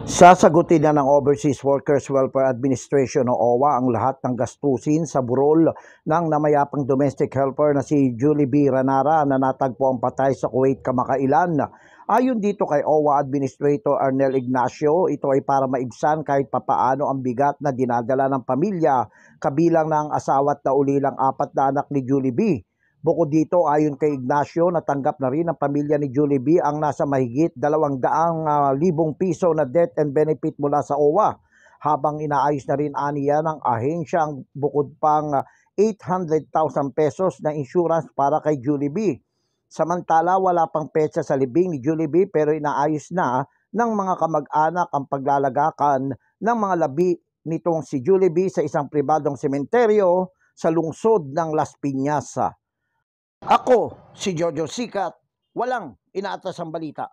Sasagutin na ng Overseas Workers Welfare Administration o OWA ang lahat ng gastusin sa burol ng namayapang domestic helper na si Julie B. Ranara na natagpo ang patay sa Kuwait kamakailan. Ayon dito kay OWA Administrator Arnel Ignacio, ito ay para maibsan kahit papaano ang bigat na dinadala ng pamilya, kabilang na ang asawa at naulilang 4 na anak ni Julie B. Bukod dito, ayon kay Ignacio, natanggap na rin ng pamilya ni Julie B ang nasa mahigit 200,000 piso na death and benefit mula sa OWA, habang inaayos na rin aniya ng ahensya ang bukod pang 800,000 pesos na insurance para kay Julie B. Samantala, wala pang petsa sa libing ni Julie B pero inaayos na ng mga kamag-anak ang paglalagakan ng mga labi nitong si Julie B sa isang pribadong sementeryo sa lungsod ng Las Piñas. Ako, si Jojo Sikat, walang inaatas ang balita.